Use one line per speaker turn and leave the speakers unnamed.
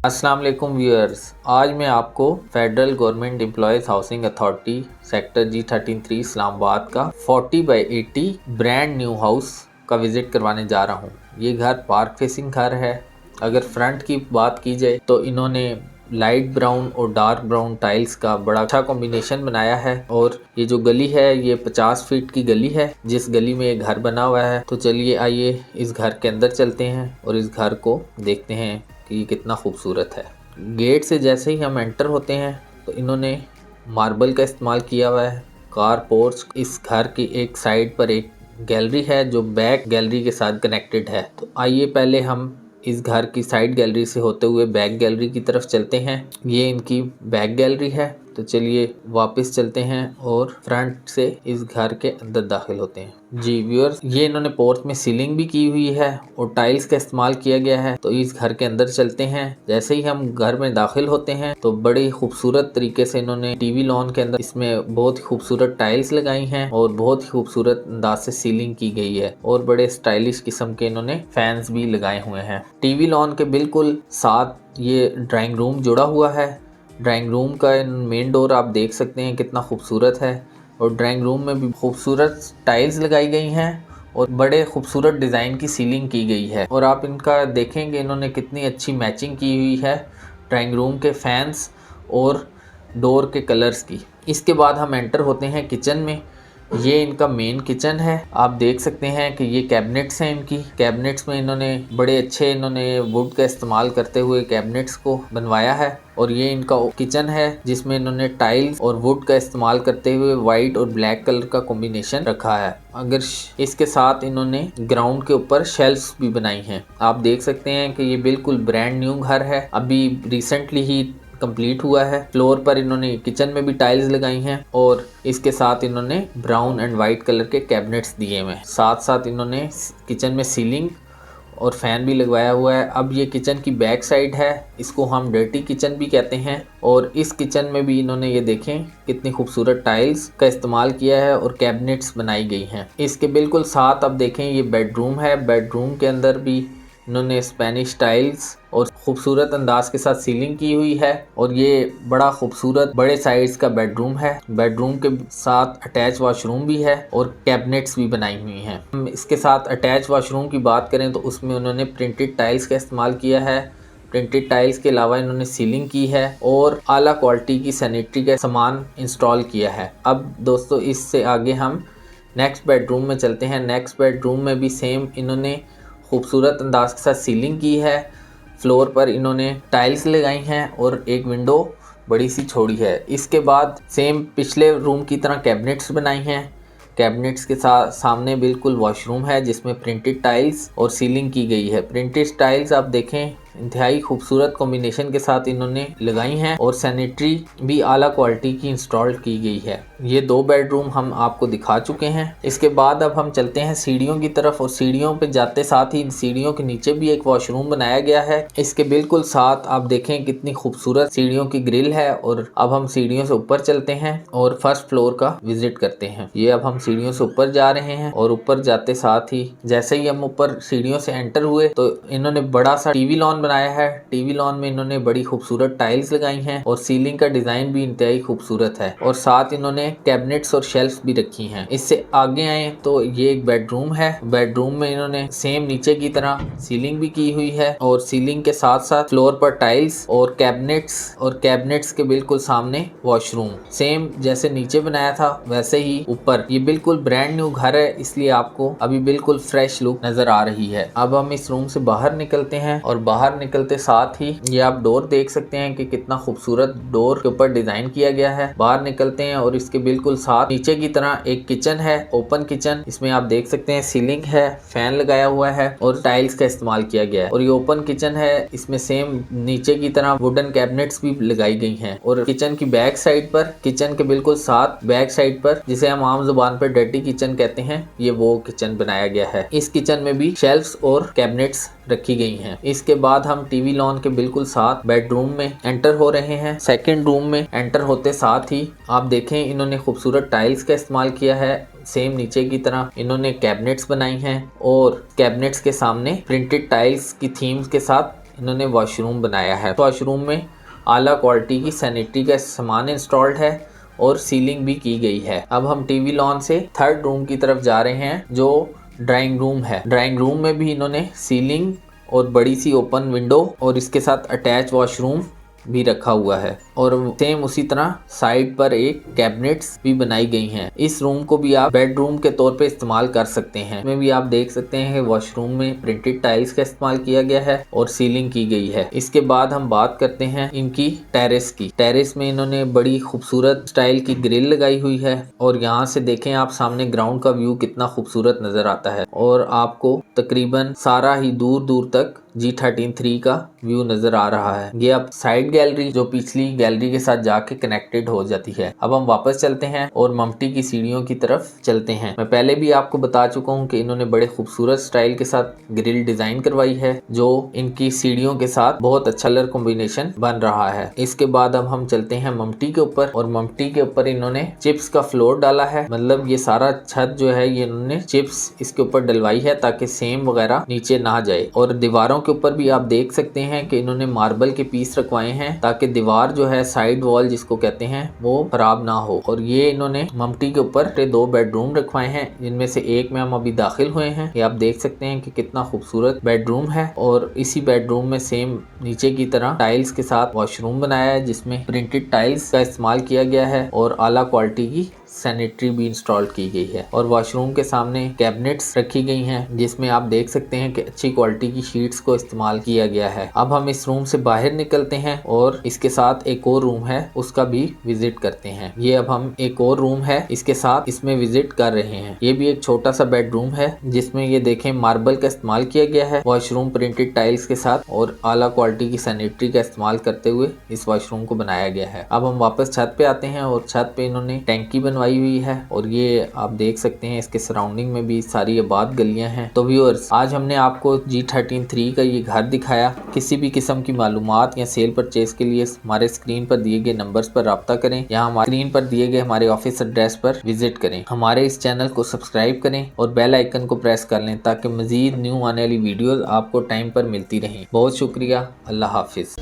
अस्सलाम वालेकुम व्यूअर्स। आज मैं आपको federal government employees housing authority sector G13 Islamabad का 40/80 ब्रांड न्यू हाउस का विज़िट करवाने जा रहा हूँ। ये घर पार्क फेसिंग घर है। अगर फ्रंट की बात की जाए तो इन्होंने लाइट ब्राउन और डार्क ब्राउन टाइल्स का बड़ा अच्छा कॉम्बिनेशन बनाया है। और ये जो गली है ये 50 फीट की गली है जिस गली में ये घर बना हुआ है। तो चलिए आइए इस घर के अंदर चलते हैं और इस घर को देखते हैं कि ये कितना खूबसूरत है। गेट से जैसे ही हम एंटर होते हैं तो इन्होंने मार्बल का इस्तेमाल किया हुआ है। कार पोर्च, इस घर की एक साइड पर एक गैलरी है जो बैक गैलरी के साथ कनेक्टेड है। तो आइए पहले हम इस घर की साइड गैलरी से होते हुए बैक गैलरी की तरफ चलते हैं। ये इनकी बैक गैलरी है। तो चलिए वापस चलते हैं और फ्रंट से इस घर के अंदर दाखिल होते हैं। जी व्यूअर्स, ये इन्होंने पोर्च में सीलिंग भी की हुई है और टाइल्स का इस्तेमाल किया गया है। तो इस घर के अंदर चलते हैं। जैसे ही हम घर में दाखिल होते हैं तो बड़ी खूबसूरत तरीके से इन्होंने टीवी लॉन के अंदर इसमें बहुत ही खूबसूरत टाइल्स लगाई हैं और बहुत ही खूबसूरत अंदाज से सीलिंग की गई है और बड़े स्टाइलिश किस्म के इन्होंने फैंस भी लगाए हुए हैं। टीवी लॉन के बिल्कुल साथ ये ड्राइंग रूम जुड़ा हुआ है। ड्राइंग रूम का मेन डोर आप देख सकते हैं कितना खूबसूरत है और ड्राइंग रूम में भी खूबसूरत टाइल्स लगाई गई हैं और बड़े खूबसूरत डिज़ाइन की सीलिंग की गई है। और आप इनका देखेंगे इन्होंने कितनी अच्छी मैचिंग की हुई है ड्राइंग रूम के फैंस और डोर के कलर्स की। इसके बाद हम एंटर होते हैं किचन में। ये इनका मेन किचन है। आप देख सकते हैं कि ये कैबिनेट्स हैं इनकी। कैबिनेट्स में इन्होंने बड़े अच्छे वुड का इस्तेमाल करते हुए कैबिनेट्स को बनवाया है। और ये इनका किचन है जिसमें इन्होंने टाइल्स और वुड का इस्तेमाल करते हुए वाइट और ब्लैक कलर का कॉम्बिनेशन रखा है। अगर इसके साथ इन्होंने ग्राउंड के ऊपर शेल्फ्स भी बनाई हैं। आप देख सकते हैं कि ये बिल्कुल ब्रांड न्यू घर है, अभी रिसेंटली ही कंप्लीट हुआ है। फ्लोर पर इन्होंने किचन में भी टाइल्स लगाई हैं और इसके साथ इन्होंने ब्राउन एंड वाइट कलर के कैबिनेट्स दिए हुए हैं। साथ साथ इन्होंने किचन में सीलिंग और फैन भी लगवाया हुआ है। अब ये किचन की बैक साइड है, इसको हम डर्टी किचन भी कहते हैं। और इस किचन में भी इन्होंने ये देखें कितनी खूबसूरत टाइल्स का इस्तेमाल किया है और कैबिनेट्स बनाई गई हैं। इसके बिल्कुल साथ अब देखें ये बेडरूम है। बेडरूम के अंदर भी इन्होंने स्पेनिश टाइल्स और खूबसूरत अंदाज के साथ सीलिंग की हुई है और ये बड़ा खूबसूरत बड़े साइज का बेडरूम है। बेडरूम के साथ अटैच वॉशरूम भी है और कैबिनेट्स भी बनाई हुई हैं। हम इसके साथ अटैच वॉशरूम की बात करें तो उसमें उन्होंने प्रिंटेड टाइल्स का इस्तेमाल किया है। प्रिंटेड टाइल्स के अलावा इन्होंने सीलिंग की है और आला क्वालिटी की सैनिटरी का सामान इंस्टॉल किया है। अब दोस्तों इससे आगे हम नेक्स्ट बेडरूम में चलते हैं। नेक्स्ट बेडरूम में भी सेम इन्होंने खूबसूरत अंदाज के साथ सीलिंग की है। फ्लोर पर इन्होंने टाइल्स लगाई हैं और एक विंडो बड़ी सी छोड़ी है। इसके बाद सेम पिछले रूम की तरह कैबिनेट्स बनाई हैं। कैबिनेट्स के साथ सामने बिल्कुल वॉशरूम है जिसमें प्रिंटेड टाइल्स और सीलिंग की गई है। प्रिंटेड टाइल्स आप देखें इंतहाई खूबसूरत कॉम्बिनेशन के साथ इन्होंने लगाई हैं और सैनिटरी भी आला क्वालिटी की इंस्टॉल की गई है। ये 2 बेडरूम हम आपको दिखा चुके हैं। इसके बाद अब हम चलते हैं सीढ़ियों की तरफ और सीढ़ियों पे जाते साथ ही इन सीढ़ियों के नीचे भी एक वॉशरूम बनाया गया है। इसके बिल्कुल साथ आप देखें कितनी खूबसूरत सीढ़ियों की ग्रिल है। और अब हम सीढ़ियों से ऊपर चलते हैं और फर्स्ट फ्लोर का विजिट करते हैं। ये अब हम सीढ़ियों से ऊपर जा रहे हैं और ऊपर जाते साथ ही जैसे ही हम ऊपर सीढ़ियों से एंटर हुए तो इन्होंने बड़ा सा टीवी लॉन बनाया है। टीवी लॉन में इन्होंने बड़ी खूबसूरत टाइल्स लगाई हैं और सीलिंग का डिजाइन भी इंतहाई खूबसूरत है और साथ इन्होंने कैबिनेट्स और शेल्फ्स भी रखी हैं। इससे आगे आए तो ये एक बेडरूम है। बेडरूम में इन्होंने सेम नीचे की तरह सीलिंग भी की हुई है और सीलिंग के साथ साथ फ्लोर पर टाइल्स और कैबिनेट्स के बिल्कुल सामने वॉशरूम। सेम जैसे नीचे बनाया था वैसे ही ऊपर। ये बिल्कुल ब्रांड न्यू घर है इसलिए आपको अभी बिल्कुल फ्रेश लुक नजर आ रही है। अब हम इस रूम से बाहर निकलते हैं और बाहर निकलते साथ ही ये आप डोर देख सकते हैं कि कितना खूबसूरत डोर के ऊपर डिजाइन किया गया है। बाहर निकलते हैं और इसके बिल्कुल साथ नीचे की तरह एक किचन है, ओपन किचन। इसमें आप देख सकते हैं सीलिंग है, फैन लगाया हुआ है और टाइल्स का इस्तेमाल किया गया है। और ये ओपन किचन है, इसमें सेम नीचे की तरह वुडन कैबिनेट्स भी लगाई गई हैं। और किचन की बैक साइड पर, किचन के बिल्कुल साथ बैक साइड पर, जिसे हम आम जुबान पर डर्टी किचन कहते हैं, ये वो किचन बनाया गया है। इस किचन में भी शेल्फ्स और कैबिनेट्स रखी गई हैं। इसके बाद हम टीवी लॉन के बिल्कुल साथ बेडरूम में एंटर हो रहे हैं। सेकंड रूम में एंटर होते साथ ही आप देखें इन्होंने खूबसूरत टाइल्स का इस्तेमाल किया है। सेम नीचे की तरह इन्होंने कैबिनेट्स बनाई हैं और कैबिनेट्स के सामने प्रिंटेड टाइल्स की थीम्स के साथ इन्होंने वॉशरूम बनाया है। वॉशरूम में आला क्वालिटी की सैनिटरी का सामान इंस्टॉल्ड है और सीलिंग भी की गई है। अब हम टीवी लॉन से थर्ड रूम की तरफ जा रहे हैं जो ड्राइंग रूम है। ड्राइंग रूम में भी इन्होंने सीलिंग और बड़ी सी ओपन विंडो और इसके साथ अटैच वॉशरूम भी रखा हुआ है और सेम उसी तरह साइड पर एक कैबिनेट्स भी बनाई गई हैं। इस रूम को भी आप बेडरूम के तौर पे इस्तेमाल कर सकते हैं। इसमें भी आप देख सकते हैं कि वॉशरूम में प्रिंटेड टाइल्स का इस्तेमाल किया गया है और सीलिंग की गई है। इसके बाद हम बात करते हैं इनकी टेरेस की। टेरेस में इन्होंने बड़ी खूबसूरत स्टाइल की ग्रिल लगाई हुई है और यहाँ से देखें आप सामने ग्राउंड का व्यू कितना खूबसूरत नजर आता है और आपको तकरीबन सारा ही दूर दूर तक G13 का व्यू नजर आ रहा है। ये अब साइड गैलरी जो पिछली गैलरी के साथ जाके कनेक्टेड हो जाती है। अब हम वापस चलते हैं और ममटी की सीढ़ियों की तरफ चलते हैं। मैं पहले भी आपको बता चुका हूँ कि इन्होंने बड़े खूबसूरत स्टाइल के साथ ग्रिल डिजाइन करवाई है जो इनकी सीढ़ियों के साथ बहुत अच्छा कलर कॉम्बिनेशन बन रहा है। इसके बाद अब हम चलते हैं ममटी के ऊपर और ममटी के ऊपर इन्होंने चिप्स का फ्लोर डाला है। मतलब ये सारा छत जो है ये इन्होंने चिप्स इसके ऊपर डलवाई है ताकि सेम वगैरह नीचे ना जाए। और दीवारों के ऊपर भी आप देख सकते हैं कि इन्होंने मार्बल के पीस रखवाए हैं ताकि दीवार जो है साइड वॉल जिसको कहते हैं वो खराब ना हो। और ये इन्होंने ममटी के ऊपर 2 बेडरूम रखवाए हैं जिनमें से एक में हम अभी दाखिल हुए हैं। ये आप देख सकते हैं कि कितना खूबसूरत बेडरूम है और इसी बेडरूम में सेम नीचे की तरह टाइल्स के साथ वॉशरूम बनाया है जिसमें प्रिंटेड टाइल्स का इस्तेमाल किया गया है और आला क्वालिटी की सैनिटरी भी इंस्टॉल की गई है। और वॉशरूम के सामने कैबिनेट्स रखी गई हैं जिसमें आप देख सकते हैं कि अच्छी क्वालिटी की शीट्स को इस्तेमाल किया गया है। अब हम इस रूम से बाहर निकलते हैं और इसके साथ एक और रूम है उसका भी विजिट करते हैं। ये अब हम एक और रूम है इसके साथ इसमें विजिट कर रहे हैं। ये भी एक छोटा सा बेडरूम है जिसमें ये देखें मार्बल का इस्तेमाल किया गया है। वॉशरूम प्रिंटेड टाइल्स के साथ और आला क्वालिटी की सैनिटरी का इस्तेमाल करते हुए इस वॉशरूम को बनाया गया है। अब हम वापस छत पे आते हैं और छत पे इन्होंने टैंकी बनवाई हुई है और ये आप देख सकते हैं इसके सराउंडिंग में भी सारी आबाद गलियां हैं। तो व्यूअर्स आज हमने आपको G13 का ये घर दिखाया। किसी भी किस्म की मालूमात या सेल परचेज के लिए हमारे स्क्रीन पर दिए गए नंबर्स पर राब्ता करें या हमारे स्क्रीन पर दिए गए हमारे ऑफिस एड्रेस पर विजिट करें। हमारे इस चैनल को सब्सक्राइब करें और बेल आइकन को प्रेस कर लें ताकि मजीद न्यू आने वाली वीडियोस आपको टाइम पर मिलती रहें। बहुत शुक्रिया। अल्लाह हाफिज।